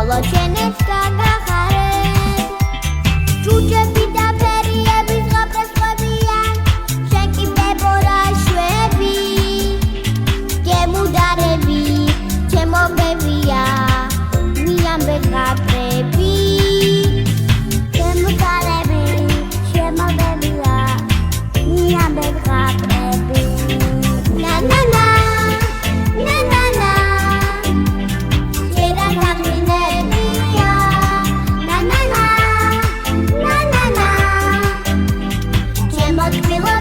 ბოლო ჩენებს გაგახარე ჯუჯები და ფერიები ზღაპრესყვებიან შენ კი ბებორა შვები გემუდარები ჩემო ბებია მიამბე ზღაპრები გემუდარები ჩემო ბებია მიამბე ზღაპრები na na na na na na Chera kaminenia na na na na na na Chemo twiwa